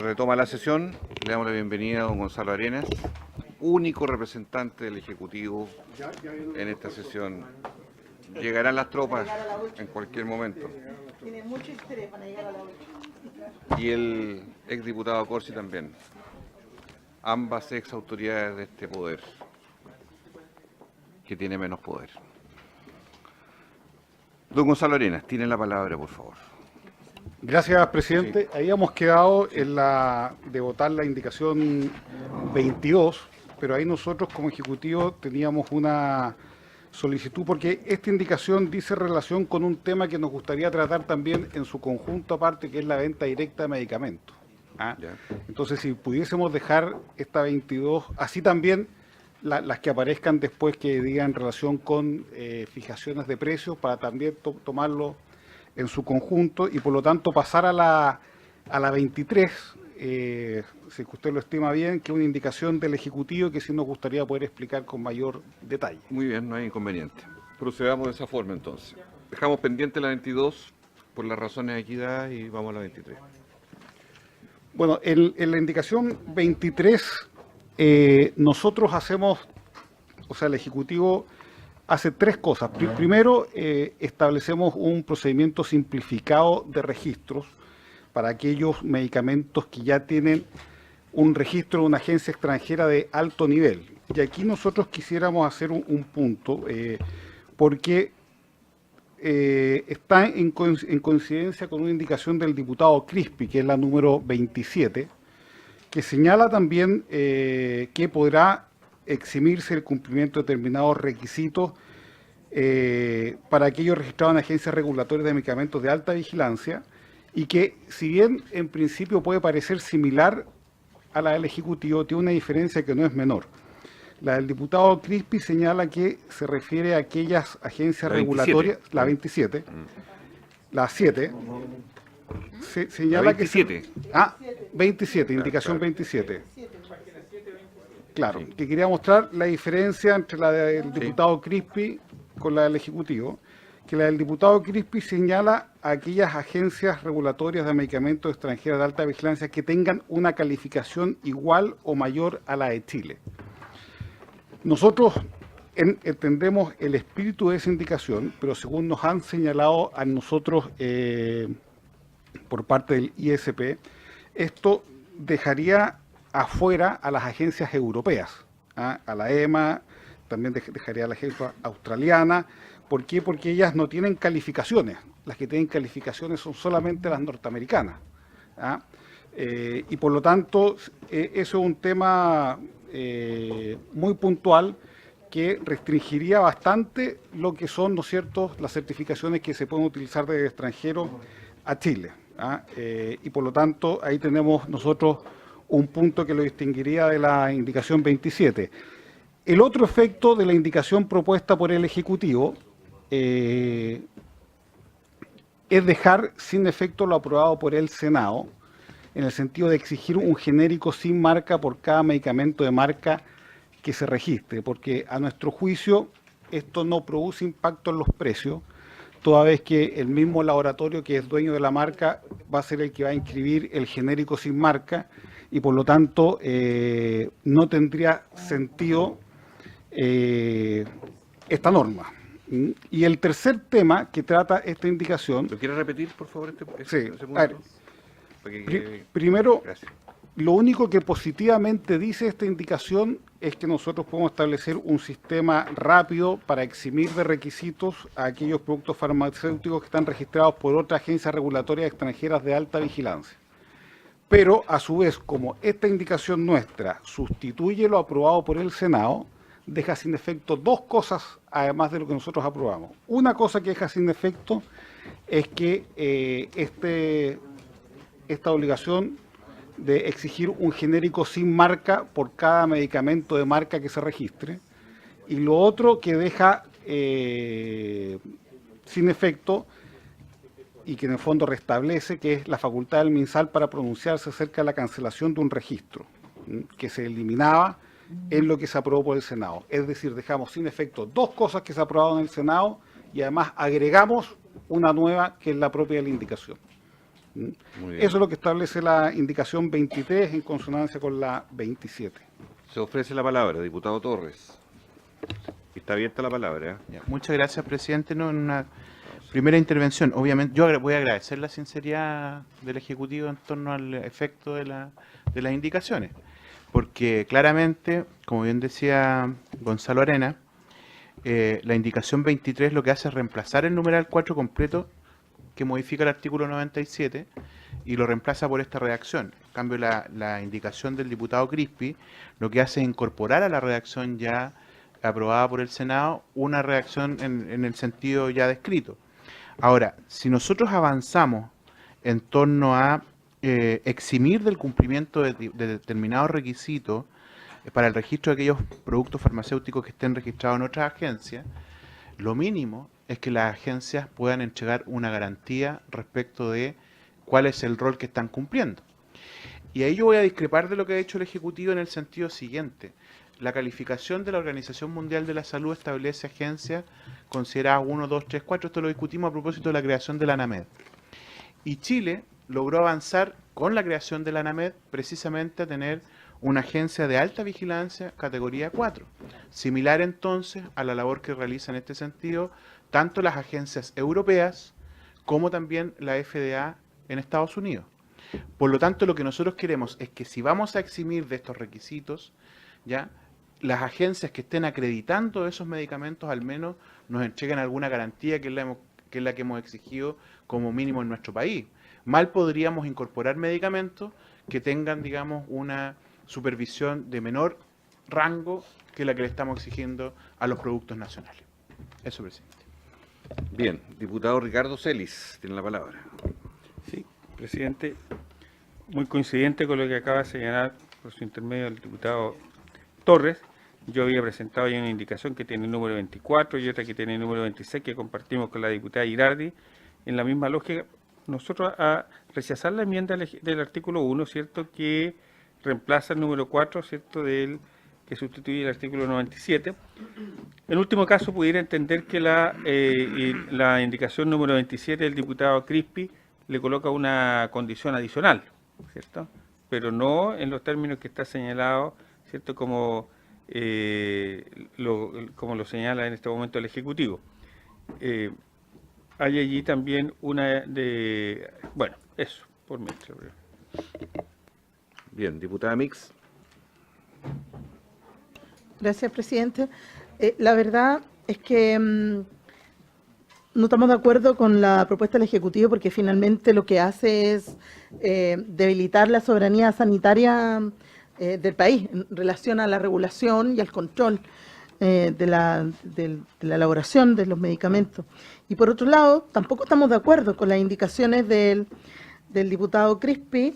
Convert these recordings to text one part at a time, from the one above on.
Retoma la sesión, le damos la bienvenida a don Gonzalo Arenas, único representante del Ejecutivo en esta sesión. Llegarán las tropas en cualquier momento. Tiene mucho interés para llegar a la última. Y el exdiputado Corsi también. Ambas ex autoridades de este poder, que tiene menos poder. Don Gonzalo Arenas, tiene la palabra, por favor. Gracias, presidente. Sí. Ahí hemos quedado en de votar la indicación 22, pero ahí nosotros como Ejecutivo teníamos una solicitud porque esta indicación dice relación con un tema que nos gustaría tratar también en su conjunto aparte, que es la venta directa de medicamentos. Entonces, si pudiésemos dejar esta 22, así también las que aparezcan después que digan relación con fijaciones de precios, para también tomarlo en su conjunto y por lo tanto pasar a la 23, si usted lo estima bien, que es una indicación del Ejecutivo que sí nos gustaría poder explicar con mayor detalle. Muy bien, no hay inconveniente. Procedamos de esa forma entonces. Dejamos pendiente la 22 por las razones de equidad y vamos a la 23. Bueno, en la indicación 23 nosotros hacemos, o sea, el Ejecutivo hace tres cosas. Primero, establecemos un procedimiento simplificado de registros para aquellos medicamentos que ya tienen un registro de una agencia extranjera de alto nivel. Y aquí nosotros quisiéramos hacer un punto, porque está en coincidencia con una indicación del diputado Crispi, que es la número 27, que señala también que podrá eximirse el cumplimiento de determinados requisitos para aquellos registrados en agencias regulatorias de medicamentos de alta vigilancia y que, si bien en principio puede parecer similar a la del Ejecutivo, tiene una diferencia que no es menor. La del diputado Crispi señala que se refiere a aquellas agencias regulatorias, la 27, la 7, señala la 27. Que... 27, indicación 27. Claro, que quería mostrar la diferencia entre la del diputado Crispi con la del Ejecutivo, que la del diputado Crispi señala a aquellas agencias regulatorias de medicamentos extranjeras de alta vigilancia que tengan una calificación igual o mayor a la de Chile. Nosotros entendemos el espíritu de esa indicación, pero según nos han señalado a nosotros por parte del ISP, esto dejaría afuera a las agencias europeas, a la EMA, también dejaría a la agencia australiana. ¿Por qué? Porque ellas no tienen calificaciones. Las que tienen calificaciones son solamente las norteamericanas. Y por lo tanto, eso es un tema muy puntual que restringiría bastante lo que son, ¿no es cierto?, las certificaciones que se pueden utilizar desde extranjero a Chile. Y por lo tanto, ahí tenemos nosotros un punto que lo distinguiría de la indicación 27. El otro efecto de la indicación propuesta por el Ejecutivo es dejar sin efecto lo aprobado por el Senado, en el sentido de exigir un genérico sin marca por cada medicamento de marca que se registre, porque a nuestro juicio esto no produce impacto en los precios, toda vez que el mismo laboratorio que es dueño de la marca va a ser el que va a inscribir el genérico sin marca y por lo tanto no tendría sentido esta norma. Y el tercer tema que trata esta indicación... ¿Lo quiere repetir, por favor, sí, ese punto? a ver, primero, gracias. Lo único que positivamente dice esta indicación es que nosotros podemos establecer un sistema rápido para eximir de requisitos a aquellos productos farmacéuticos que están registrados por otras agencias regulatorias extranjeras de alta vigilancia. Pero, a su vez, como esta indicación nuestra sustituye lo aprobado por el Senado, deja sin efecto dos cosas, además de lo que nosotros aprobamos. Una cosa que deja sin efecto es que esta obligación de exigir un genérico sin marca por cada medicamento de marca que se registre. Y lo otro que deja sin efecto y que en el fondo restablece, que es la facultad del MinSal para pronunciarse acerca de la cancelación de un registro, que se eliminaba en lo que se aprobó por el Senado. Es decir, dejamos sin efecto dos cosas que se aprobaron en el Senado y además agregamos una nueva que es la propia de la indicación. Muy bien. Eso es lo que establece la indicación 23 en consonancia con la 27. Se ofrece la palabra, diputado Torres. Está abierta la palabra. Ya, muchas gracias, presidente. No, en una primera intervención, obviamente, yo voy a agradecer la sinceridad del Ejecutivo en torno al efecto de las indicaciones, porque claramente, como bien decía Gonzalo Arena, la indicación 23 lo que hace es reemplazar el numeral 4 completo que modifica el artículo 97 y lo reemplaza por esta redacción. En cambio, la indicación del diputado Crispi lo que hace es incorporar a la redacción ya aprobada por el Senado una redacción en el sentido ya descrito. Ahora, si nosotros avanzamos en torno a eximir del cumplimiento de determinados requisitos para el registro de aquellos productos farmacéuticos que estén registrados en otras agencias, lo mínimo es que las agencias puedan entregar una garantía respecto de cuál es el rol que están cumpliendo. Y ahí yo voy a discrepar de lo que ha dicho el Ejecutivo en el sentido siguiente. La calificación de la Organización Mundial de la Salud establece agencias consideradas 1, 2, 3, 4. Esto lo discutimos a propósito de la creación de la ANAMED. Y Chile logró avanzar con la creación de la ANAMED precisamente a tener una agencia de alta vigilancia categoría 4. Similar entonces a la labor que realiza en este sentido tanto las agencias europeas como también la FDA en Estados Unidos. Por lo tanto, lo que nosotros queremos es que si vamos a eximir de estos requisitos, ya las agencias que estén acreditando esos medicamentos al menos nos entreguen alguna garantía que es la que hemos exigido como mínimo en nuestro país. Mal podríamos incorporar medicamentos que tengan, digamos, una supervisión de menor rango que la que le estamos exigiendo a los productos nacionales. Eso, presidente. Bien, diputado Ricardo Celis, tiene la palabra. Sí, presidente, muy coincidente con lo que acaba de señalar por su intermedio el diputado Torres. Yo había presentado ya una indicación que tiene el número 24 y otra que tiene el número 26 que compartimos con la diputada Girardi. En la misma lógica, nosotros a rechazar la enmienda del artículo 1, ¿cierto?, que reemplaza el número 4, ¿cierto?, que sustituye el artículo 97. En último caso, pudiera entender que la indicación número 27 del diputado Crispi le coloca una condición adicional, ¿cierto?, pero no en los términos que está señalado, ¿cierto?, como lo señala en este momento el Ejecutivo. Hay allí también una de... Bueno, eso, por mí. Bien, diputada Mix. Gracias, presidente. La verdad es que no estamos de acuerdo con la propuesta del Ejecutivo porque finalmente lo que hace es debilitar la soberanía sanitaria del país en relación a la regulación y al control de la elaboración de los medicamentos. Y por otro lado, tampoco estamos de acuerdo con las indicaciones del diputado Crispi.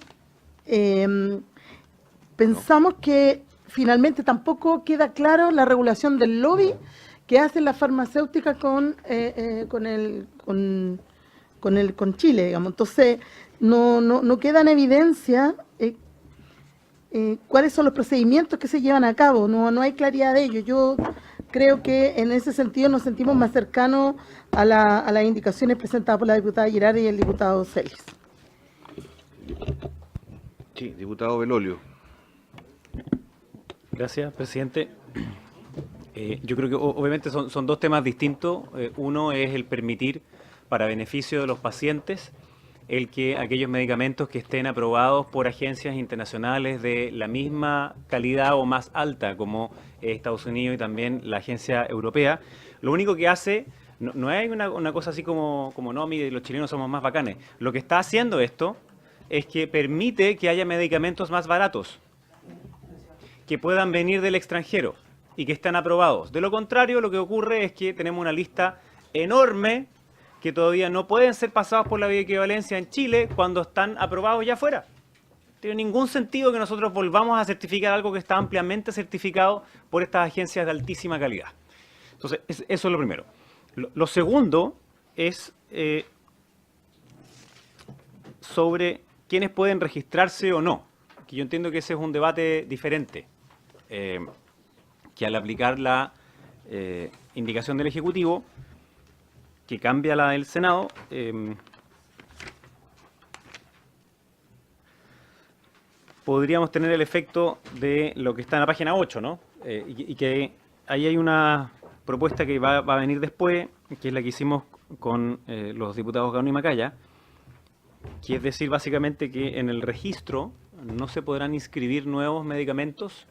Pensamos que finalmente tampoco queda claro la regulación del lobby que hacen las farmacéuticas con Chile, digamos. Entonces, no queda en evidencia cuáles son los procedimientos que se llevan a cabo, no hay claridad de ello. Yo creo que en ese sentido nos sentimos más cercanos a las indicaciones presentadas por la diputada Girardi y el diputado Celis. Sí, diputado Belolio. Gracias, presidente. Yo creo que obviamente son dos temas distintos. Uno es el permitir, para beneficio de los pacientes, el que aquellos medicamentos que estén aprobados por agencias internacionales de la misma calidad o más alta como Estados Unidos y también la agencia europea, lo único que hace, no hay una cosa así como no, mire, los chilenos somos más bacanes. Lo que está haciendo esto es que permite que haya medicamentos más baratos, que puedan venir del extranjero y que están aprobados. De lo contrario, lo que ocurre es que tenemos una lista enorme que todavía no pueden ser pasados por la bioequivalencia en Chile cuando están aprobados ya afuera. No tiene ningún sentido que nosotros volvamos a certificar algo que está ampliamente certificado por estas agencias de altísima calidad. Entonces, eso es lo primero. Lo segundo es sobre quiénes pueden registrarse o no, que yo entiendo que ese es un debate diferente, que al aplicar la indicación del Ejecutivo, que cambia la del Senado, podríamos tener el efecto de lo que está en la página 8, ¿no? Y que ahí hay una propuesta que va a venir después, que es la que hicimos con los diputados Gano y Macaya, que es decir básicamente que en el registro no se podrán inscribir nuevos medicamentos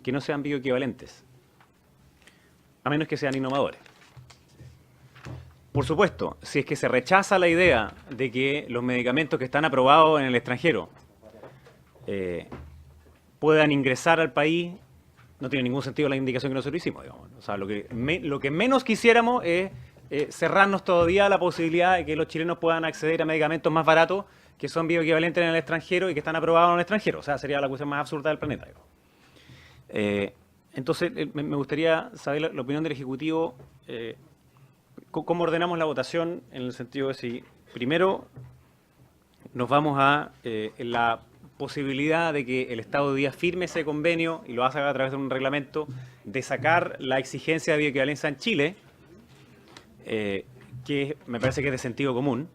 que no sean bioequivalentes, a menos que sean innovadores. Por supuesto, si es que se rechaza la idea de que los medicamentos que están aprobados en el extranjero puedan ingresar al país, no tiene ningún sentido la indicación que nosotros hicimos, digamos. O sea, lo que menos quisiéramos es cerrarnos todavía la posibilidad de que los chilenos puedan acceder a medicamentos más baratos que son bioequivalentes en el extranjero y que están aprobados en el extranjero. O sea, sería la cuestión más absurda del planeta, digamos. Entonces, me gustaría saber la opinión del Ejecutivo, cómo ordenamos la votación en el sentido de si primero nos vamos a la posibilidad de que el Estado de Día firme ese convenio y lo haga a través de un reglamento de sacar la exigencia de bioequivalencia en Chile, que me parece que es de sentido común.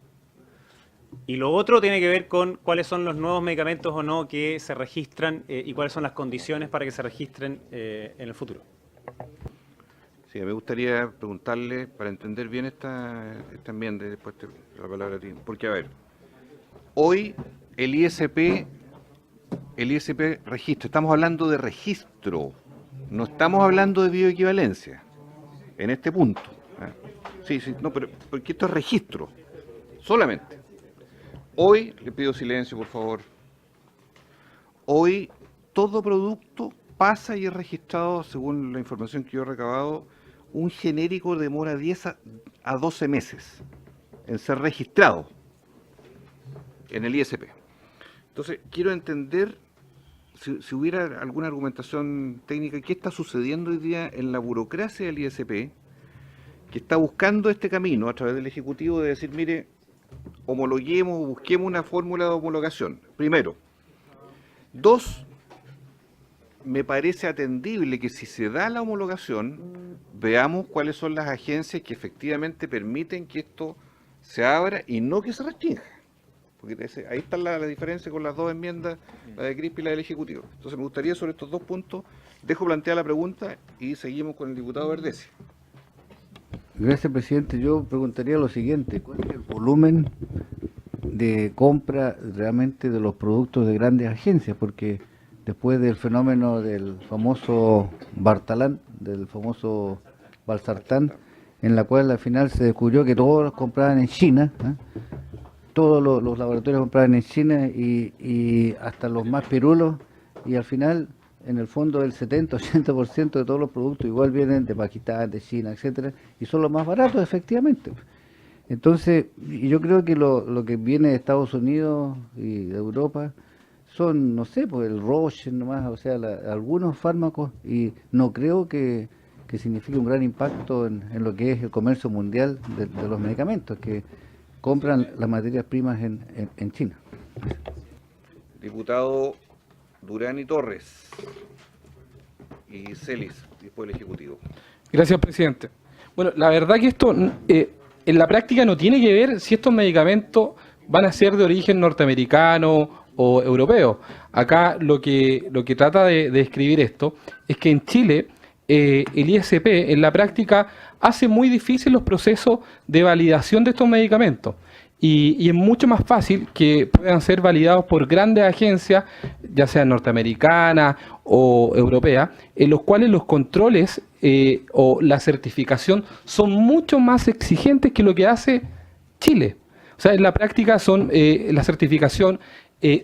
Y lo otro tiene que ver con cuáles son los nuevos medicamentos o no que se registran y cuáles son las condiciones para que se registren en el futuro. Sí, me gustaría preguntarle, para entender bien esta enmienda, y después la palabra a ti. Porque, a ver, hoy el ISP registra, estamos hablando de registro, no estamos hablando de bioequivalencia, en este punto. Sí, no, pero porque esto es registro, solamente. Hoy, le pido silencio, por favor, hoy todo producto pasa y es registrado, según la información que yo he recabado, un genérico demora 10 a 12 meses en ser registrado en el ISP. Entonces, quiero entender si hubiera alguna argumentación técnica, qué está sucediendo hoy día en la burocracia del ISP, que está buscando este camino a través del Ejecutivo de decir, mire, homologuemos, busquemos una fórmula de homologación. Primero. Dos, me parece atendible que si se da la homologación, veamos cuáles son las agencias que efectivamente permiten que esto se abra y no que se restrinja. Porque ahí está la diferencia con las dos enmiendas, la de Crispi y la del Ejecutivo. Entonces me gustaría sobre estos dos puntos, dejo planteada la pregunta y seguimos con el diputado Verdecio. Gracias, presidente. Yo preguntaría lo siguiente: ¿cuál es el volumen de compra realmente de los productos de grandes agencias? Porque después del fenómeno del famoso Bartalán, del famoso Valsartán, en la cual al final se descubrió que todos los compraban en China, todos los laboratorios compraban en China y hasta los más pirulos, y al final, en el fondo, el 70-80% de todos los productos igual vienen de Pakistán, de China, etcétera, y son los más baratos, efectivamente. Entonces, yo creo que lo que viene de Estados Unidos y de Europa son, no sé, pues el Roche nomás, o sea, algunos fármacos, y no creo que signifique un gran impacto en lo que es el comercio mundial de los medicamentos, que compran las materias primas en China. Diputado Durán y Torres y Celis, después el Ejecutivo. Gracias, presidente. Bueno, la verdad que esto en la práctica no tiene que ver si estos medicamentos van a ser de origen norteamericano o europeo. Acá lo que trata de describir esto es que en Chile el ISP en la práctica hace muy difícil los procesos de validación de estos medicamentos. Y es mucho más fácil que puedan ser validados por grandes agencias, ya sean norteamericanas o europeas, en los cuales los controles o la certificación son mucho más exigentes que lo que hace Chile. O sea, en la práctica la certificación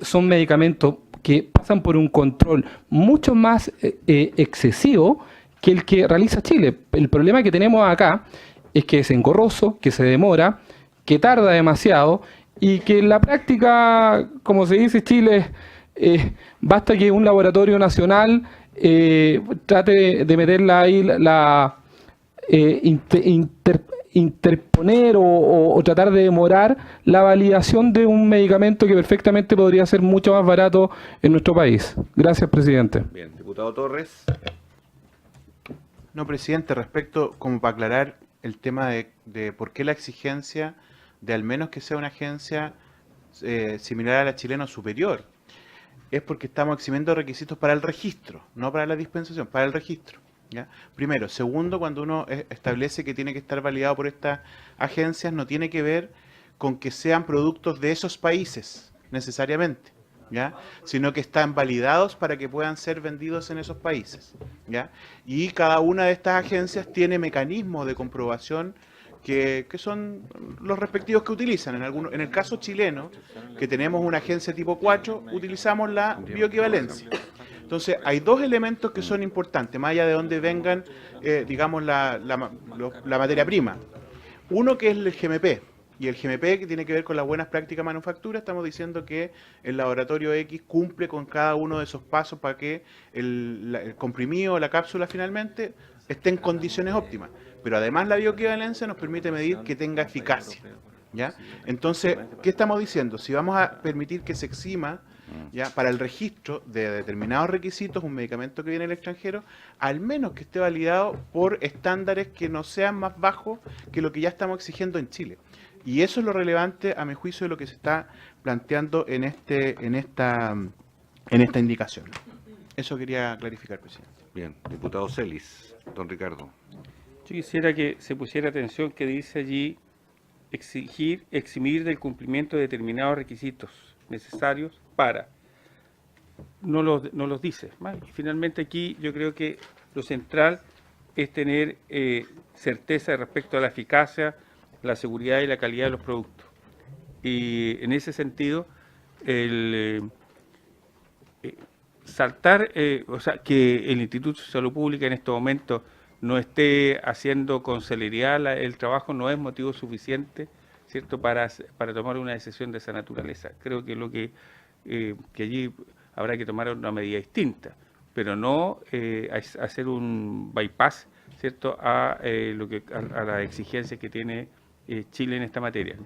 son medicamentos que pasan por un control mucho más excesivo que el que realiza Chile. El problema que tenemos acá es que es engorroso, que se demora, que tarda demasiado y que en la práctica, como se dice Chile, basta que un laboratorio nacional trate de meterla ahí, interponer o tratar de demorar la validación de un medicamento que perfectamente podría ser mucho más barato en nuestro país. Gracias, presidente. Bien, diputado Torres. No, presidente, respecto, como para aclarar el tema de por qué la exigencia de al menos que sea una agencia similar a la chilena o superior. es porque estamos eximiendo requisitos para el registro, no para la dispensación, para el registro. ¿Ya? Primero. Segundo, cuando uno establece que tiene que estar validado por estas agencias, no tiene que ver con que sean productos de esos países, necesariamente, ¿ya? Sino que están validados para que puedan ser vendidos en esos países, ¿ya? Y cada una de estas agencias tiene mecanismos de comprobación que son los respectivos que utilizan. En el caso chileno, que tenemos una agencia tipo 4, utilizamos la bioequivalencia. Entonces, hay dos elementos que son importantes, más allá de donde vengan, digamos, la materia prima. Uno que es el GMP, y el GMP que tiene que ver con las buenas prácticas de manufactura. Estamos diciendo que el laboratorio X cumple con cada uno de esos pasos para que el comprimido o la cápsula finalmente esté en condiciones óptimas. Pero además la bioequivalencia nos permite medir que tenga eficacia, ¿ya? Entonces, ¿qué estamos diciendo? Si vamos a permitir que se exima, ¿ya?, para el registro de determinados requisitos un medicamento que viene del extranjero, al menos que esté validado por estándares que no sean más bajos que lo que ya estamos exigiendo en Chile. Y eso es lo relevante, a mi juicio, de lo que se está planteando en esta indicación. Eso quería clarificar, presidente. Bien, diputado Celis, don Ricardo. Yo quisiera que se pusiera atención que dice allí eximir del cumplimiento de determinados requisitos necesarios para. No los dice. ¿Vale? Y finalmente aquí yo creo que lo central es tener certeza respecto a la eficacia, la seguridad y la calidad de los productos. Y en ese sentido, o sea, que el Instituto de Salud Pública en este momento no esté haciendo con celeridad el trabajo no es motivo suficiente, ¿cierto?, para tomar una decisión de esa naturaleza. Creo que que allí habrá que tomar una medida distinta, pero no hacer un bypass, ¿cierto?, a las exigencias que tiene Chile en esta materia.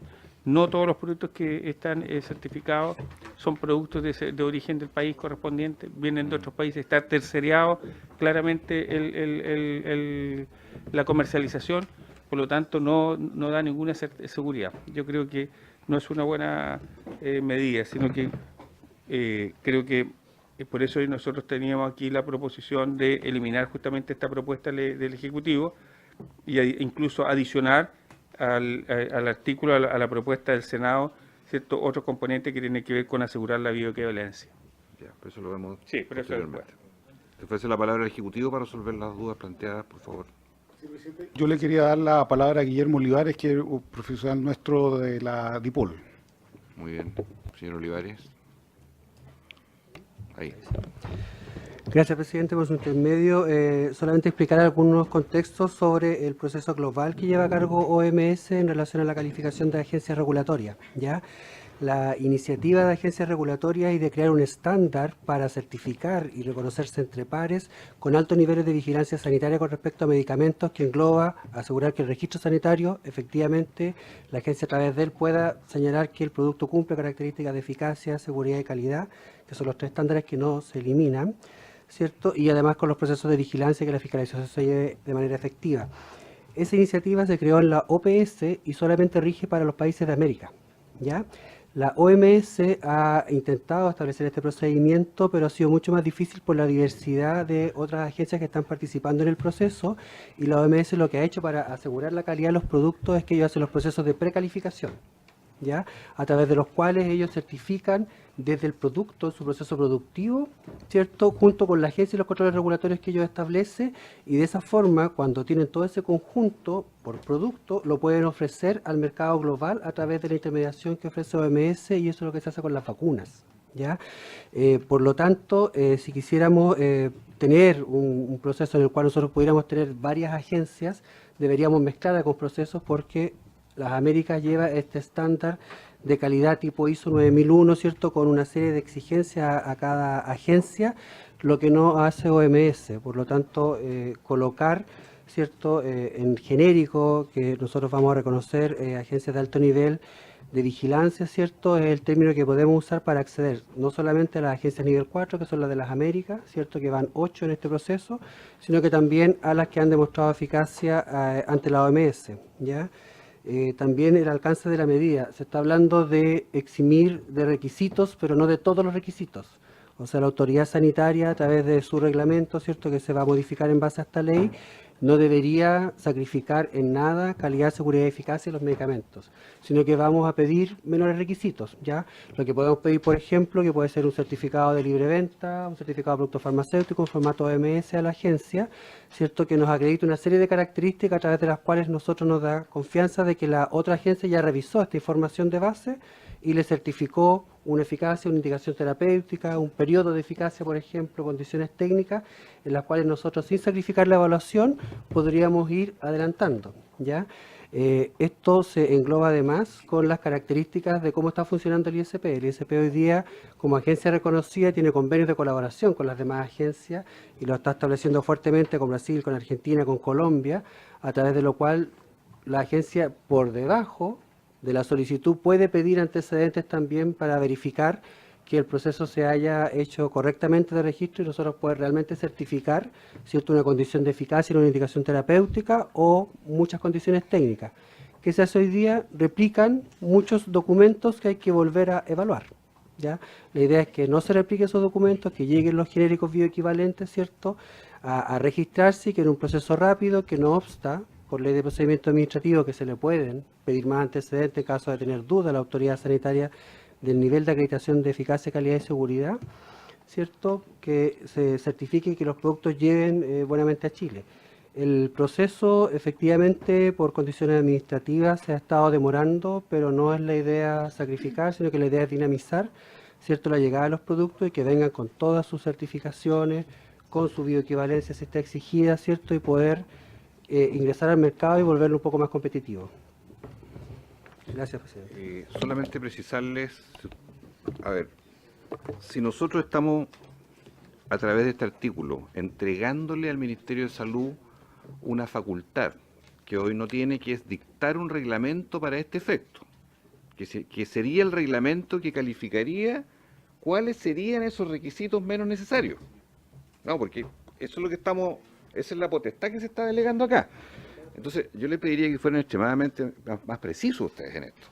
No todos los productos que están certificados son productos de origen del país correspondiente, vienen de otros países, está terceriado claramente la comercialización, por lo tanto no da ninguna seguridad. Yo creo que no es una buena medida, sino que creo que por eso nosotros teníamos aquí la proposición de eliminar justamente esta propuesta del Ejecutivo e incluso adicionar al artículo, a la propuesta del Senado, ¿cierto?, otros componentes que tienen que ver con asegurar la bioequivalencia. Ya, pero eso lo vemos Sí, pero eso posteriormente. Te ofrece la palabra al Ejecutivo para resolver las dudas planteadas, por favor. Yo le quería dar la palabra a Guillermo Olivares, que es un profesional nuestro de la DIPOL. Muy bien. Señor Olivares. Ahí. Gracias, presidente, por su intermedio. Solamente explicar algunos contextos sobre el proceso global que lleva a cargo OMS en relación a la calificación de agencias regulatorias, ¿ya? La iniciativa de agencias regulatorias y de crear un estándar para certificar y reconocerse entre pares con altos niveles de vigilancia sanitaria con respecto a medicamentos, que engloba asegurar que el registro sanitario, efectivamente, la agencia a través de él pueda señalar que el producto cumple características de eficacia, seguridad y calidad, que son los tres estándares que no se eliminan, ¿cierto? Y además con los procesos de vigilancia, que la fiscalización se lleve de manera efectiva. Esa iniciativa se creó en la OPS y solamente rige para los países de América, ¿ya? La OMS ha intentado establecer este procedimiento, pero ha sido mucho más difícil por la diversidad de otras agencias que están participando en el proceso, y la OMS lo que ha hecho para asegurar la calidad de los productos es que ellos hacen los procesos de precalificación, ¿ya?, a través de los cuales ellos certifican desde el producto, su proceso productivo, ¿cierto?, junto con la agencia y los controles regulatorios que ellos establecen, y de esa forma, cuando tienen todo ese conjunto por producto, lo pueden ofrecer al mercado global a través de la intermediación que ofrece OMS, y eso es lo que se hace con las vacunas, ¿ya? Por lo tanto, si quisiéramos tener un proceso en el cual nosotros pudiéramos tener varias agencias, deberíamos mezclar con procesos, porque las Américas lleva este estándar de calidad tipo ISO 9001, ¿cierto?, con una serie de exigencias a cada agencia, lo que no hace OMS. Por lo tanto, colocar, ¿cierto?, en genérico, que nosotros vamos a reconocer agencias de alto nivel de vigilancia, ¿cierto?, es el término que podemos usar para acceder no solamente a las agencias nivel 4, que son las de las Américas, ¿cierto?, que van 8 en este proceso, sino que también a las que han demostrado eficacia ante la OMS, ¿ya? También el alcance de la medida. Se está hablando de eximir de requisitos, pero no de todos los requisitos. O sea, la autoridad sanitaria, a través de su reglamento, ¿cierto?, que se va a modificar en base a esta ley, no debería sacrificar en nada calidad, seguridad y eficacia de los medicamentos, sino que vamos a pedir menores requisitos, ¿ya? Lo que podemos pedir, por ejemplo, que puede ser un certificado de libre venta, un certificado de producto farmacéutico, un formato OMS a la agencia, ¿cierto?, que nos acredite una serie de características a través de las cuales nosotros nos da confianza de que la otra agencia ya revisó esta información de base y le certificó una eficacia, una indicación terapéutica, un periodo de eficacia, por ejemplo, condiciones técnicas, en las cuales nosotros, sin sacrificar la evaluación, podríamos ir adelantando, ¿ya? Esto se engloba además con las características de cómo está funcionando el ISP. El ISP hoy día, como agencia reconocida, tiene convenios de colaboración con las demás agencias y lo está estableciendo fuertemente con Brasil, con Argentina, con Colombia, a través de lo cual la agencia, por debajo de la solicitud, puede pedir antecedentes también para verificar que el proceso se haya hecho correctamente de registro y nosotros poder realmente certificar, ¿cierto?, una condición de eficacia, una indicación terapéutica o muchas condiciones técnicas. ¿Qué se hace hoy día? Replican muchos documentos que hay que volver a evaluar, ¿ya? La idea es que no se repliquen esos documentos, que lleguen los genéricos bioequivalentes, ¿cierto?, a registrarse y que en un proceso rápido, que no obsta por ley de procedimiento administrativo, que se le pueden pedir más antecedentes en caso de tener duda a la autoridad sanitaria del nivel de acreditación de eficacia, calidad y seguridad, ¿cierto?, que se certifique que los productos lleguen buenamente a Chile. El proceso, efectivamente, por condiciones administrativas se ha estado demorando, pero no es la idea sacrificar, sino que la idea es dinamizar, ¿cierto?, la llegada de los productos y que vengan con todas sus certificaciones, con su bioequivalencia si está exigida, ¿cierto?, y poder ingresar al mercado y volverlo un poco más competitivo. Gracias, presidente. Solamente precisarles, a ver, si nosotros estamos a través de este artículo entregándole al Ministerio de Salud una facultad que hoy no tiene, que es dictar un reglamento para este efecto, que sería el reglamento que calificaría cuáles serían esos requisitos menos necesarios. No, porque eso es lo que estamos, esa es la potestad que se está delegando acá. Entonces, yo le pediría que fueran extremadamente más precisos ustedes en esto.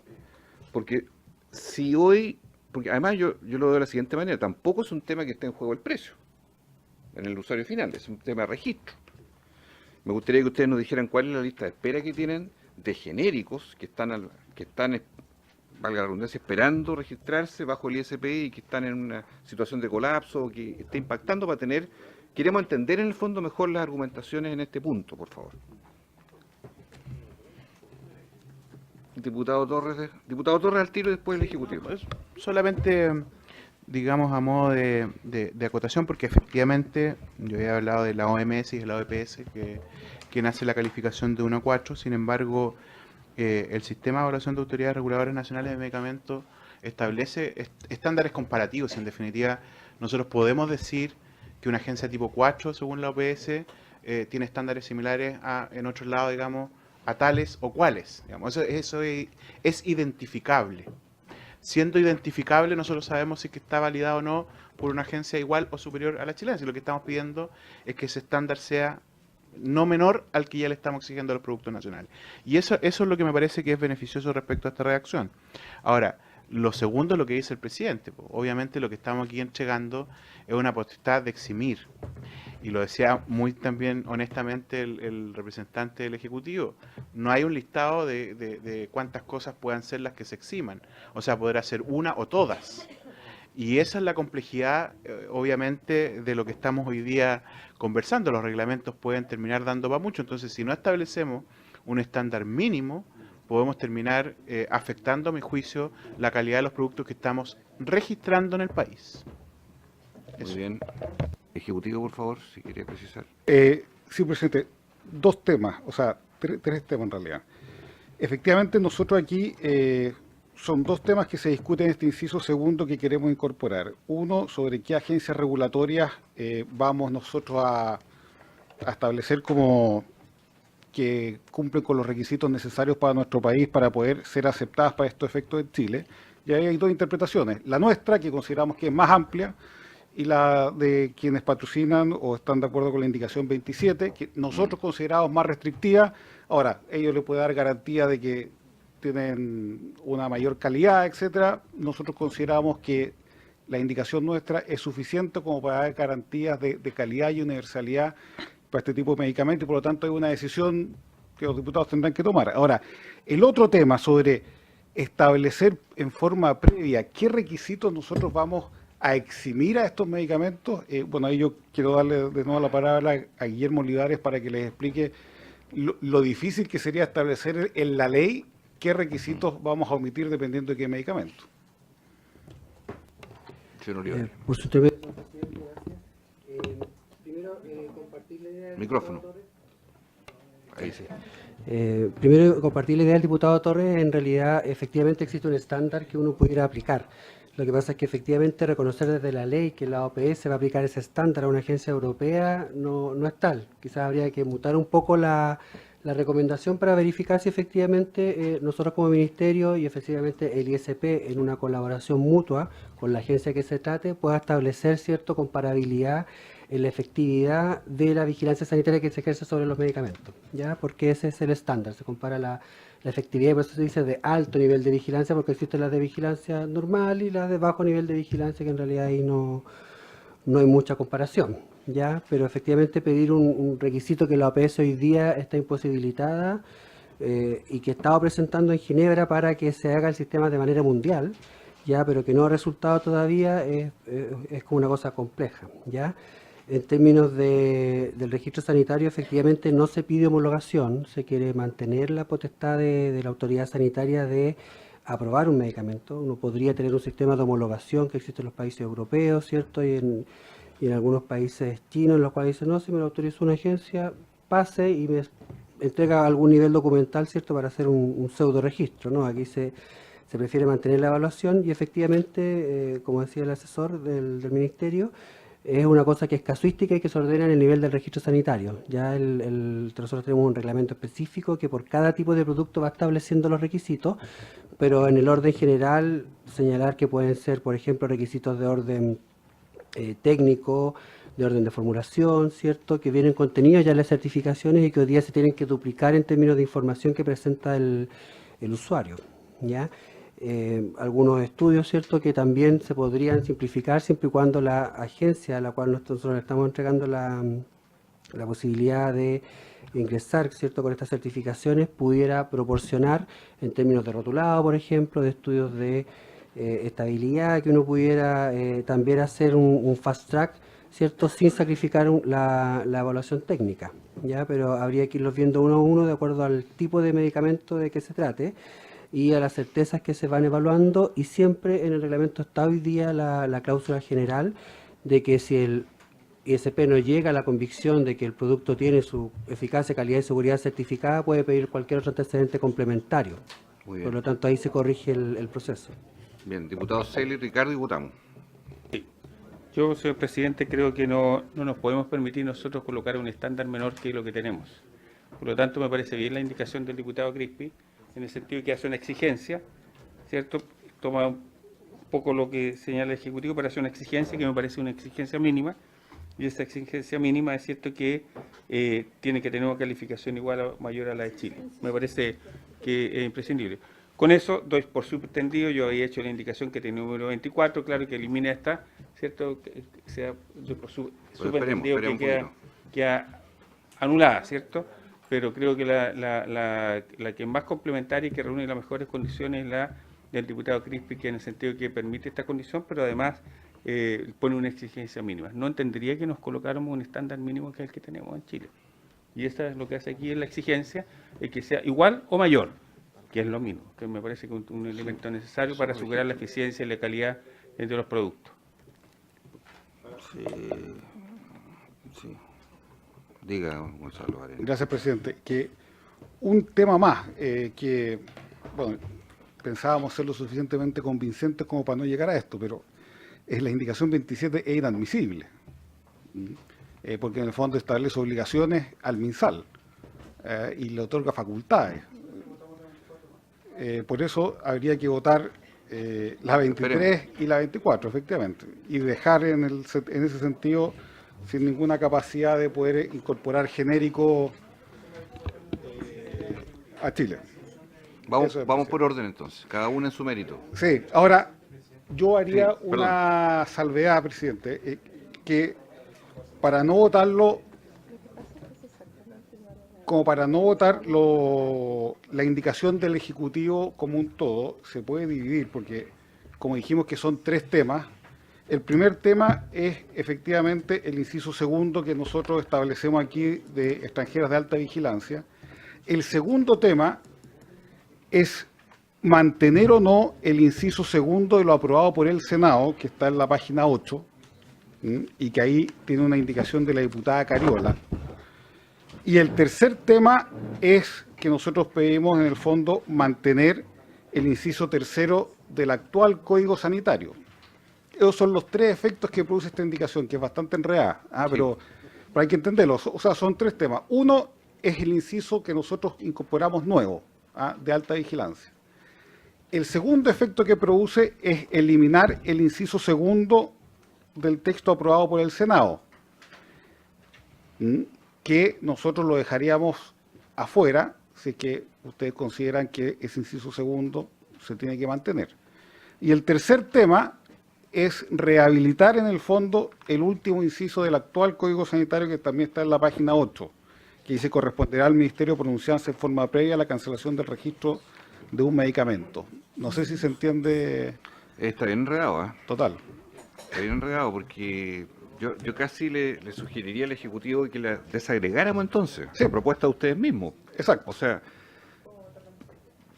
Porque si hoy, porque además yo lo veo de la siguiente manera, tampoco es un tema que esté en juego el precio en el usuario final, es un tema de registro. Me gustaría que ustedes nos dijeran cuál es la lista de espera que tienen de genéricos que están, valga la redundancia, esperando registrarse bajo el ISP y que están en una situación de colapso o que está impactando para tener. Queremos entender en el fondo mejor las argumentaciones en este punto, por favor. Diputado Torres al tiro y después el Ejecutivo. Solamente, digamos, a modo de acotación, porque efectivamente yo había hablado de la OMS y de la OPS, que nace la calificación de 1 a 4, sin embargo, el sistema de evaluación de autoridades reguladoras nacionales de medicamentos establece estándares comparativos. En definitiva, nosotros podemos decir que una agencia tipo 4, según la OPS, tiene estándares similares en otros lados, digamos, a tales o cuales. Digamos, eso es identificable. Siendo identificable, nosotros sabemos si que está validado o no por una agencia igual o superior a la chilena. Si lo que estamos pidiendo es que ese estándar sea no menor al que ya le estamos exigiendo a los productos nacionales. Y eso es lo que me parece que es beneficioso respecto a esta redacción. Ahora, lo segundo es lo que dice el presidente. Obviamente lo que estamos aquí entregando es una potestad de eximir. Y lo decía muy también honestamente el representante del Ejecutivo. No hay un listado de cuántas cosas puedan ser las que se eximan. O sea, podrá ser una o todas. Y esa es la complejidad, obviamente, de lo que estamos hoy día conversando. Los reglamentos pueden terminar dando para mucho. Entonces, si no establecemos un estándar mínimo, podemos terminar afectando, a mi juicio, la calidad de los productos que estamos registrando en el país. Muy bien. Ejecutivo, por favor, si quería precisar. Sí, presidente. Dos temas, o sea, tres temas en realidad. Efectivamente, nosotros aquí son dos temas que se discuten en este inciso segundo que queremos incorporar. Uno, sobre qué agencias regulatorias vamos nosotros a establecer como que cumplen con los requisitos necesarios para nuestro país para poder ser aceptadas para estos efectos en Chile. Y ahí hay dos interpretaciones. La nuestra, que consideramos que es más amplia, y la de quienes patrocinan o están de acuerdo con la indicación 27, que nosotros consideramos más restrictiva. Ahora, ellos le pueden dar garantía de que tienen una mayor calidad, etcétera. Nosotros consideramos que la indicación nuestra es suficiente como para dar garantías de calidad y universalidad para este tipo de medicamentos, y por lo tanto hay una decisión que los diputados tendrán que tomar. Ahora, el otro tema sobre establecer en forma previa qué requisitos nosotros vamos a eximir a estos medicamentos, bueno, ahí yo quiero darle de nuevo la palabra a Guillermo Olivares para que les explique lo difícil que sería establecer en la ley qué requisitos vamos a omitir dependiendo de qué medicamento. Señor Olivares. Por su intervención, presidente, gracias. Primero, compartir la idea del Micrófono. diputado Torres. Ahí sí. Primero, compartir la idea del diputado Torres. En realidad, efectivamente existe un estándar que uno pudiera aplicar. Lo que pasa es que efectivamente reconocer desde la ley que la OPS va a aplicar ese estándar a una agencia europea no es tal. Quizás habría que mutar un poco la recomendación para verificar si efectivamente nosotros como ministerio y efectivamente el ISP en una colaboración mutua con la agencia que se trate pueda establecer cierta comparabilidad en la efectividad de la vigilancia sanitaria que se ejerce sobre los medicamentos, ¿ya? Porque ese es el estándar, se compara la efectividad, y por eso se dice de alto nivel de vigilancia, porque existen las de vigilancia normal y las de bajo nivel de vigilancia, que en realidad ahí no hay mucha comparación, ¿ya? Pero efectivamente pedir un requisito que la OPS hoy día está imposibilitada y que estaba presentando en Ginebra para que se haga el sistema de manera mundial, ¿ya? Pero que no ha resultado todavía, es como una cosa compleja, ¿ya? En términos del registro sanitario, efectivamente no se pide homologación, se quiere mantener la potestad de la autoridad sanitaria de aprobar un medicamento. Uno podría tener un sistema de homologación que existe en los países europeos, ¿cierto? Y en algunos países chinos, en los cuales dicen, no, si me lo autoriza una agencia, pase y me entrega algún nivel documental, ¿cierto?, para hacer un pseudo registro, ¿no? Aquí se prefiere mantener la evaluación y efectivamente, como decía el asesor del ministerio, es una cosa que es casuística y que se ordena en el nivel del registro sanitario. Ya nosotros tenemos un reglamento específico que por cada tipo de producto va estableciendo los requisitos, pero en el orden general señalar que pueden ser, por ejemplo, requisitos de orden técnico, de orden de formulación, ¿cierto?, que vienen contenidos ya en las certificaciones y que hoy día se tienen que duplicar en términos de información que presenta el usuario, ¿ya? Algunos estudios, ¿cierto?, que también se podrían simplificar siempre y cuando la agencia a la cual nosotros le estamos entregando la posibilidad de ingresar, ¿cierto?, con estas certificaciones pudiera proporcionar en términos de rotulado, por ejemplo, de estudios de estabilidad, que uno pudiera también hacer un fast track, ¿cierto?, sin sacrificar la evaluación técnica, ¿ya? Pero habría que irlos viendo uno a uno de acuerdo al tipo de medicamento de que se trate y a las certezas que se van evaluando, y siempre en el reglamento está hoy día la cláusula general de que si el ISP no llega a la convicción de que el producto tiene su eficacia, calidad y seguridad certificada, puede pedir cualquier otro antecedente complementario. Muy bien. Por lo tanto, ahí se corrige el proceso. Bien, diputado Celi, Ricardo, y votamos. Yo, señor presidente, creo que no nos podemos permitir nosotros colocar un estándar menor que lo que tenemos. Por lo tanto, me parece bien la indicación del diputado Crispi, en el sentido de que hace una exigencia, ¿cierto? Toma un poco lo que señala el Ejecutivo para hacer una exigencia que me parece una exigencia mínima, y esa exigencia mínima es cierto que tiene que tener una calificación igual o mayor a la de Chile. Me parece que es imprescindible. Con eso doy por subentendido, yo había hecho la indicación que tiene número 24, claro, que elimina esta, ¿cierto? Que sea, doy por subentendido que queda anulada, ¿cierto? Pero creo que la que es más complementaria y que reúne las mejores condiciones es la del diputado Crispi, que en el sentido que permite esta condición, pero además pone una exigencia mínima. No entendería que nos colocáramos un estándar mínimo que es el que tenemos en Chile. Y eso es lo que hace aquí, es la exigencia de que sea igual o mayor, que es lo mismo, que me parece que es un elemento necesario para asegurar la eficiencia y la calidad de los productos. Sí. Diga, Gonzalo Varela. Gracias, presidente. Que un tema más que, bueno, pensábamos ser lo suficientemente convincentes como para no llegar a esto, pero es la indicación 27 es inadmisible, porque en el fondo establece obligaciones al MinSal y le otorga facultades. Por eso habría que votar la 23 y la 24, efectivamente, y dejar en ese sentido sin ninguna capacidad de poder incorporar genérico a Chile. Vamos por orden entonces, cada uno en su mérito. Sí, ahora, Yo haría Sí, perdón. una salvedad, presidente, que para no votarlo, como para no votar la indicación del Ejecutivo como un todo, se puede dividir, porque como dijimos que son 3 temas. El primer tema es efectivamente el inciso segundo que nosotros establecemos aquí de extranjeras de alta vigilancia. El segundo tema es mantener o no el inciso segundo de lo aprobado por el Senado, que está en la página 8, y que ahí tiene una indicación de la diputada Cariola. Y el tercer tema es que nosotros pedimos en el fondo mantener el inciso tercero del actual Código Sanitario. Esos son los 3 efectos que produce esta indicación, que es bastante enredada, pero hay que entenderlo. O sea, son 3 temas. Uno es el inciso que nosotros incorporamos nuevo, de alta vigilancia. El segundo efecto que produce es eliminar el inciso segundo del texto aprobado por el Senado, que nosotros lo dejaríamos afuera, si es que ustedes consideran que ese inciso segundo se tiene que mantener. Y el tercer tema es rehabilitar en el fondo el último inciso del actual Código Sanitario, que también está en la página 8, que dice: corresponderá al Ministerio pronunciarse en forma previa a la cancelación del registro de un medicamento. No sé si se entiende. Está bien enredado, ¿eh? Total. Está bien enredado porque yo casi le sugeriría al Ejecutivo que la desagregáramos entonces, Sí. a propuesta de ustedes mismos. Exacto. O sea,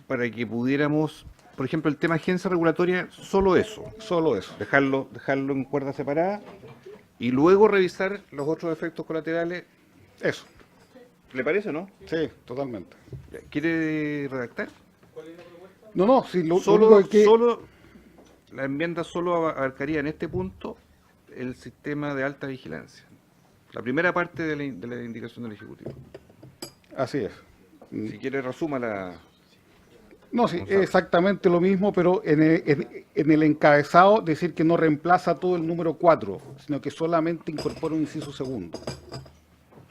para que pudiéramos, por ejemplo, el tema agencia regulatoria, solo eso, Solo eso. dejarlo en cuerda separada y luego revisar los otros efectos colaterales. Eso. ¿Le parece o no? Sí, totalmente. ¿Quiere redactar? No, si lo Solo, único es que... solo la enmienda solo abarcaría en este punto el sistema de alta vigilancia. La primera parte de la indicación del Ejecutivo. Así es. Si quiere, resuma la... No, sí, es exactamente lo mismo, pero en el encabezado decir que no reemplaza todo el número 4, sino que solamente incorpora un inciso segundo.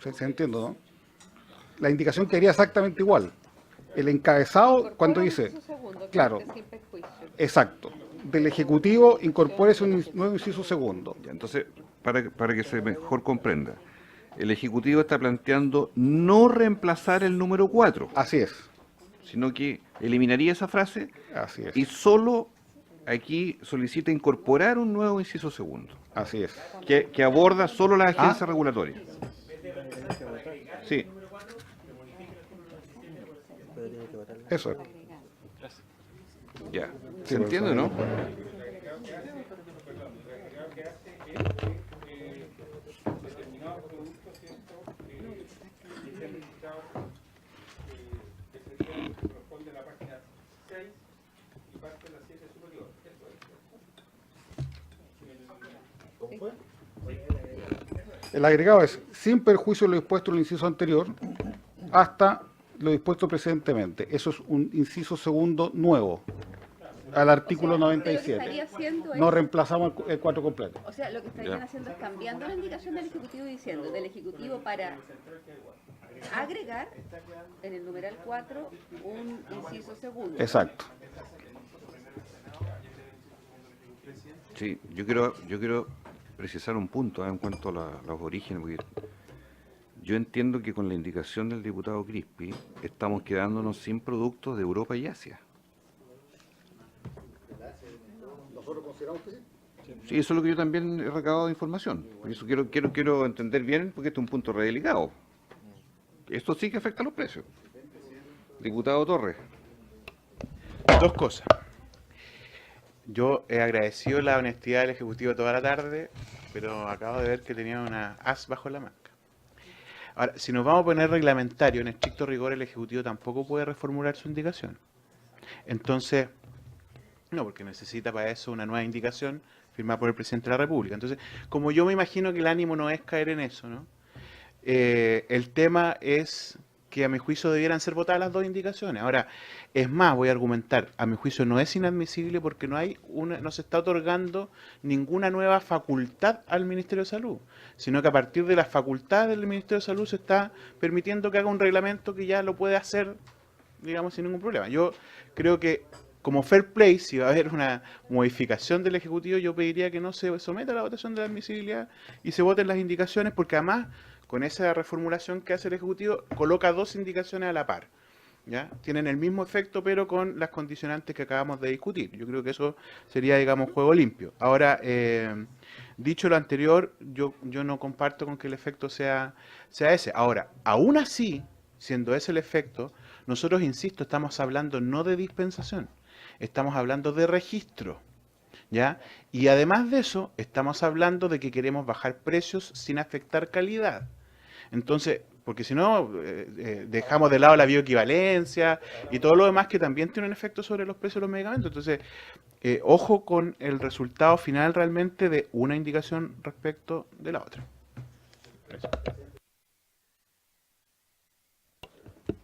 ¿Se entiende, no? La indicación quedaría exactamente igual. El encabezado, cuando dice... Claro, exacto. Del Ejecutivo incorpórese un nuevo inciso segundo. Ya, entonces, para que se mejor comprenda, el Ejecutivo está planteando no reemplazar el número 4, Así es, sino que eliminaría esa frase así es, y solo aquí solicita incorporar un nuevo inciso segundo, así es. que aborda solo las agencias regulatorias. Sí, Eso es. ya. ¿Se entiende, no? El agregado es sin perjuicio de lo dispuesto en el inciso anterior hasta lo dispuesto precedentemente. Eso es un inciso segundo nuevo al artículo Pero lo que 97. estaría haciendo No es- reemplazamos el 4 completo. O sea, lo que estarían Ya. haciendo es cambiando la indicación del Ejecutivo y diciendo del Ejecutivo para agregar en el numeral 4 un inciso segundo. Exacto. Sí, yo quiero precisar un punto en cuanto a los orígenes, porque yo entiendo que con la indicación del diputado Crispi estamos quedándonos sin productos de Europa y Asia. Sí, eso es lo que yo también he recabado de información. Por eso quiero entender bien, porque este es un punto re delicado. Esto sí que afecta a los precios. Diputado Torres. Dos cosas. Yo he agradecido la honestidad del Ejecutivo toda la tarde, pero acabo de ver que tenía una as bajo la manga. Ahora, si nos vamos a poner reglamentario, en estricto rigor el Ejecutivo tampoco puede reformular su indicación. Entonces, no, porque necesita para eso una nueva indicación firmada por el Presidente de la República. Entonces, como yo me imagino que el ánimo no es caer en eso, ¿no? El tema es que a mi juicio debieran ser votadas las dos indicaciones. Ahora, es más, voy a argumentar, a mi juicio no es inadmisible porque no se está otorgando ninguna nueva facultad al Ministerio de Salud, sino que a partir de las facultades del Ministerio de Salud se está permitiendo que haga un reglamento que ya lo puede hacer, digamos, sin ningún problema. Yo creo que como fair play, si va a haber una modificación del Ejecutivo, yo pediría que no se someta a la votación de la admisibilidad y se voten las indicaciones, porque además, con esa reformulación que hace el Ejecutivo, coloca 2 indicaciones a la par. ¿Ya? Tienen el mismo efecto, pero con las condicionantes que acabamos de discutir. Yo creo que eso sería, digamos, juego limpio. Ahora, dicho lo anterior, yo no comparto con que el efecto sea ese. Ahora, aún así, siendo ese el efecto, nosotros, insisto, estamos hablando no de dispensación, estamos hablando de registro, ¿ya? Y además de eso, estamos hablando de que queremos bajar precios sin afectar calidad. Entonces, porque si no, dejamos de lado la bioequivalencia y todo lo demás que también tiene un efecto sobre los precios de los medicamentos. Entonces, ojo con el resultado final realmente de una indicación respecto de la otra.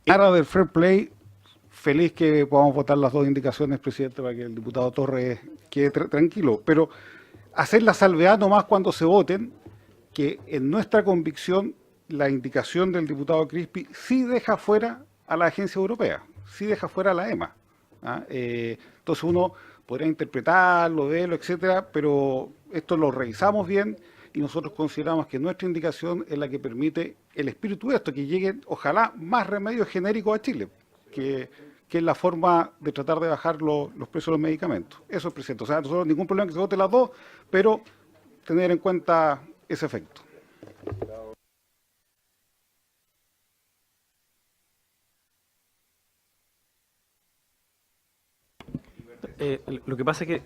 Ahora del fair play, feliz que podamos votar las 2 indicaciones, presidente, para que el diputado Torres quede tranquilo. Pero hacer la salvedad nomás cuando se voten, que en nuestra convicción la indicación del diputado Crispi sí deja fuera a la agencia europea, sí deja fuera a la EMA. ¿Ah? Entonces uno podría interpretarlo, verlo, etcétera, pero esto lo revisamos bien y nosotros consideramos que nuestra indicación es la que permite el espíritu de esto, que lleguen, ojalá, más remedios genéricos a Chile, que es la forma de tratar de bajar los precios de los medicamentos. Eso es, presidente. O sea, nosotros ningún problema que se voten las 2, pero tener en cuenta ese efecto. Lo que pasa es que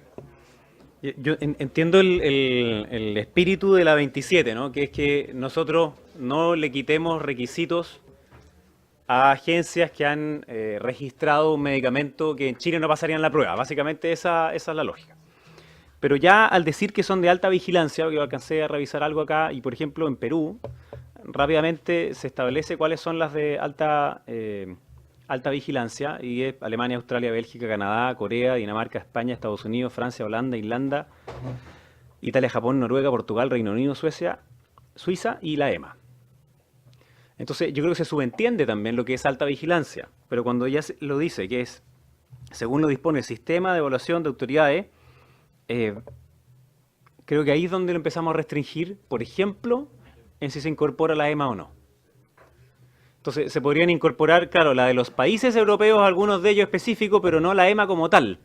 yo entiendo el espíritu de la 27, ¿no? Que es que nosotros no le quitemos requisitos a agencias que han registrado un medicamento que en Chile no pasarían la prueba. Básicamente esa es la lógica. Pero ya al decir que son de alta vigilancia, porque yo alcancé a revisar algo acá, y por ejemplo en Perú, rápidamente se establece cuáles son las de alta vigilancia, y es Alemania, Australia, Bélgica, Canadá, Corea, Dinamarca, España, Estados Unidos, Francia, Holanda, Irlanda, Italia, Japón, Noruega, Portugal, Reino Unido, Suiza y la EMA. Entonces yo creo que se subentiende también lo que es alta vigilancia, pero cuando ya lo dice, que es, según lo dispone el sistema de evaluación de autoridades, creo que ahí es donde lo empezamos a restringir, por ejemplo, en si se incorpora la EMA o no. Entonces, se podrían incorporar, claro, la de los países europeos, algunos de ellos específicos, pero no la EMA como tal.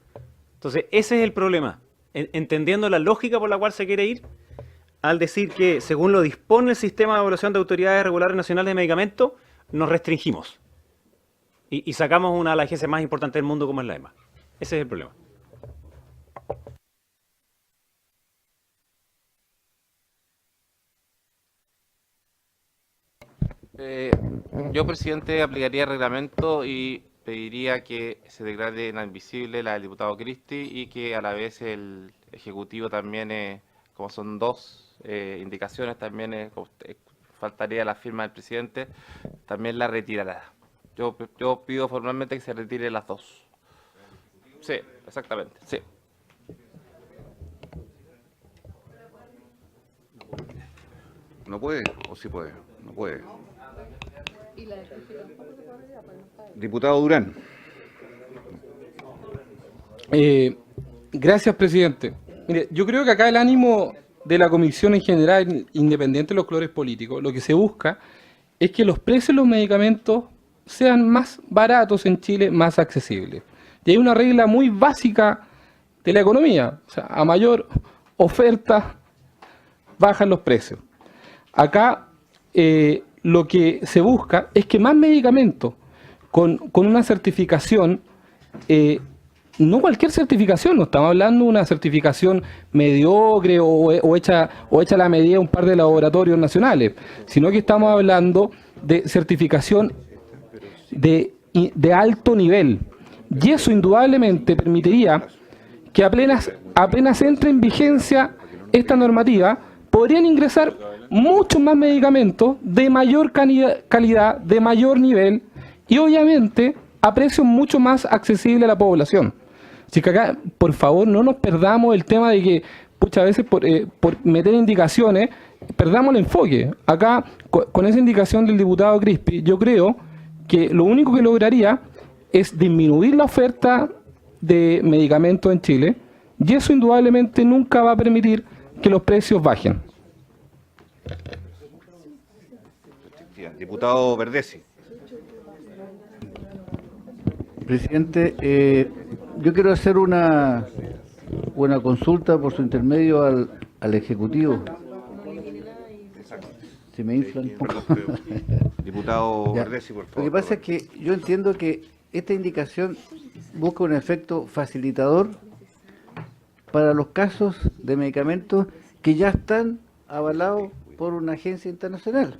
Entonces, ese es el problema. Entendiendo la lógica por la cual se quiere ir, al decir que, según lo dispone el sistema de evaluación de autoridades regulares nacionales de medicamentos, nos restringimos. Y sacamos una de las agencias más importantes del mundo como es la EMA. Ese es el problema. Yo, presidente, aplicaría el reglamento y pediría que se declare inadmisible la del diputado Cristi y que a la vez el Ejecutivo también, como son 2 indicaciones, también faltaría la firma del presidente, también la retirará. Yo pido formalmente que se retire las 2. Sí, exactamente, sí. ¿No puede o sí puede? No puede. Diputado Durán. Gracias, presidente. Mire, yo creo que acá el ánimo de la comisión en general, independiente de los colores políticos, lo que se busca es que los precios de los medicamentos sean más baratos en Chile, más accesibles. Y hay una regla muy básica de la economía. O sea, a mayor oferta, bajan los precios. Acá lo que se busca es que más medicamentos con una certificación, no cualquier certificación, no estamos hablando de una certificación mediocre o hecha a la medida de un par de laboratorios nacionales, sino que estamos hablando de certificación de alto nivel. Y eso indudablemente permitiría que apenas entre en vigencia esta normativa, podrían ingresar muchos más medicamentos de mayor calidad, de mayor nivel y obviamente a precios mucho más accesibles a la población. Así que acá, por favor, no nos perdamos el tema de que muchas veces por meter indicaciones, perdamos el enfoque. Acá, con esa indicación del diputado Crispi, yo creo que lo único que lograría es disminuir la oferta de medicamentos en Chile, y eso indudablemente nunca va a permitir que los precios bajen. Diputado Verdesi. Presidente, yo quiero hacer una consulta por su intermedio al Ejecutivo. Si me inflan un poco. Diputado Ya. Verdesi, por Lo favor. que pasa es que yo entiendo que esta indicación busca un efecto facilitador para los casos de medicamentos que ya están avalados por una agencia internacional.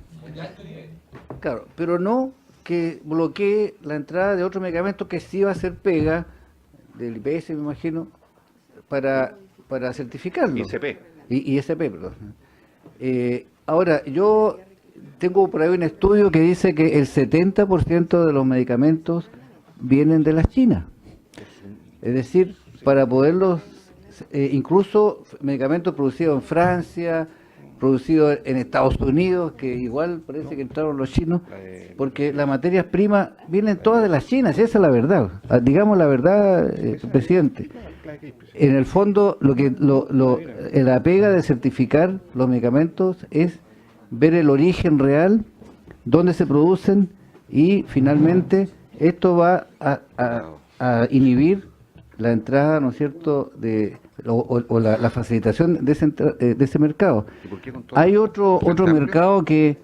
Claro, pero no que bloquee la entrada de otro medicamento que sí va a ser pega del IPS, me imagino, para certificarlo. ICP. ISP, perdón. Ahora, yo tengo por ahí un estudio que dice que el 70% de los medicamentos vienen de la China. Es decir, para poderlos, incluso medicamentos producidos en Francia, producidos en Estados Unidos, que igual parece que entraron los chinos, porque las materias primas vienen todas de las chinas, esa es la verdad. Digamos la verdad, presidente. En el fondo, la pega de certificar los medicamentos es ver el origen real, dónde se producen, y finalmente esto va a inhibir la entrada, ¿no es cierto?, o la facilitación de ese mercado. Hay otro mercado que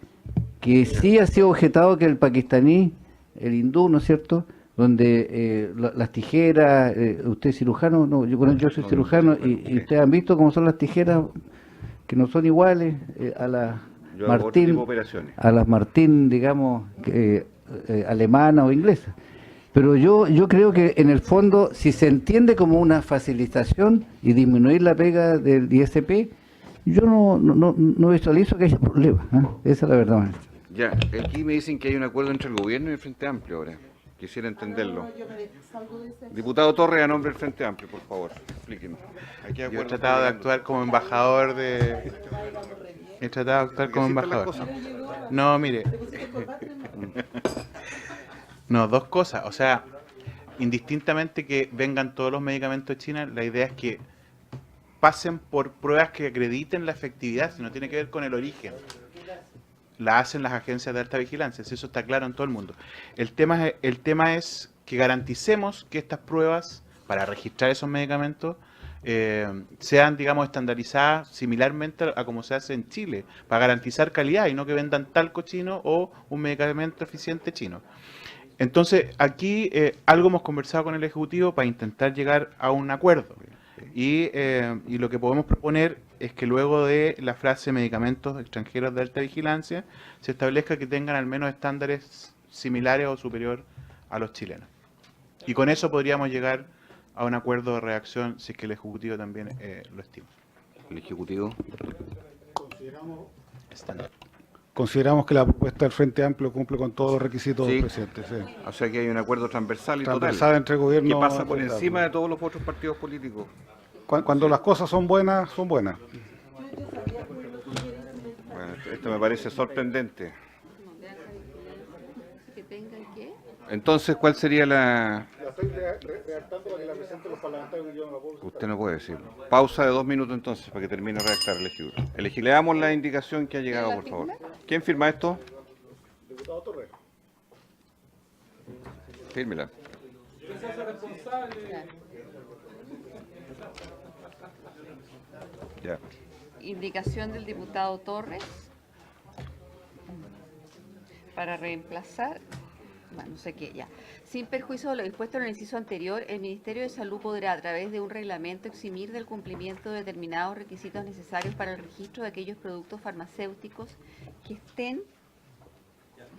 sí ha sido objetado, que el pakistaní, el hindú, ¿no es cierto?, donde las tijeras, usted es cirujano, no, yo soy cirujano, y ustedes han visto cómo son las tijeras, que no son iguales a las Martín, digamos, alemanas o inglesas. Pero yo creo que en el fondo, si se entiende como una facilitación y disminuir la pega del ISP, yo no visualizo que haya problema, ¿eh? Esa es la verdad, maestro. Ya, aquí me dicen que hay un acuerdo entre el gobierno y el Frente Amplio ahora. Quisiera entenderlo. Diputado Torres, a nombre del Frente Amplio, por favor, explíquenos. Yo he tratado de actuar como embajador de... He tratado de actuar como embajador. No, mire. No, dos cosas. O sea, indistintamente que vengan todos los medicamentos de China, la idea es que pasen por pruebas que acrediten la efectividad, si no tiene que ver con el origen. La hacen las agencias de alta vigilancia, si eso está claro en todo el mundo. El tema es que garanticemos que estas pruebas para registrar esos medicamentos sean, digamos, estandarizadas similarmente a como se hace en Chile, para garantizar calidad y no que vendan talco chino o un medicamento eficiente chino. Entonces, aquí algo hemos conversado con el Ejecutivo para intentar llegar a un acuerdo. Y lo que podemos proponer es que luego de la frase medicamentos extranjeros de alta vigilancia, se establezca que tengan al menos estándares similares o superior a los chilenos. Y con eso podríamos llegar a un acuerdo de reacción si es que el Ejecutivo también lo estima. ¿El Ejecutivo? Consideramos que la propuesta del Frente Amplio cumple con todos los requisitos del presidente. Sí. O sea que hay un acuerdo transversal y Transversal entre gobierno que pasa por y encima de todos los otros partidos políticos. Cuando las cosas son buenas, son buenas. Bueno, esto me parece sorprendente. ¿Que tengan qué? Entonces, ¿cuál sería la...? La estoy redactando para que la presente los parlamentarios, que yo no la puedo... Usted no puede decirlo. Pausa de 2 minutos entonces para que termine de redactar el Ejecutivo. Le damos la indicación que ha llegado, por favor. ¿Quién firma esto? Diputado Torres. Fírmela. Ya. Indicación del diputado Torres para reemplazar, bueno, no sé qué, ya. Sin perjuicio de lo dispuesto en el inciso anterior, el Ministerio de Salud podrá, a través de un reglamento, eximir del cumplimiento de determinados requisitos necesarios para el registro de aquellos productos farmacéuticos que estén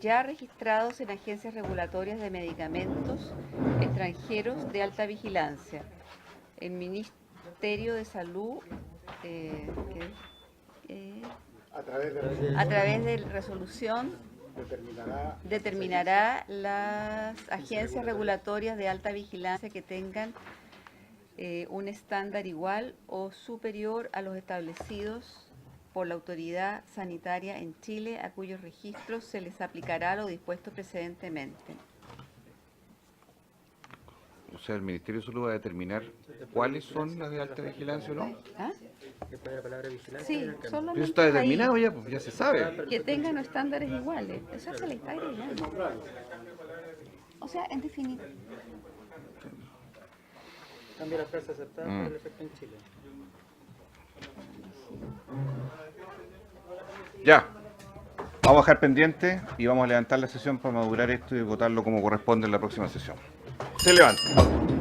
ya registrados en agencias regulatorias de medicamentos extranjeros de alta vigilancia. El Ministerio de Salud, a través de resolución, determinará las agencias regulatorias de alta vigilancia que tengan un estándar igual o superior a los establecidos por la autoridad sanitaria en Chile, a cuyos registros se les aplicará lo dispuesto precedentemente. sea, el Ministerio de Salud va a determinar cuáles son las de alta vigilancia o no. ¿Ah? Sí, Pero solamente eso está ahí, determinado ya, pues ya se sabe. que tengan estándares iguales. Eso se le está agregando. O sea, en definitiva. Cambia la frase aceptada por el efecto en Chile. Ya. Vamos a dejar pendiente y vamos a levantar la sesión para madurar esto y votarlo como corresponde en la próxima sesión. Se levanta.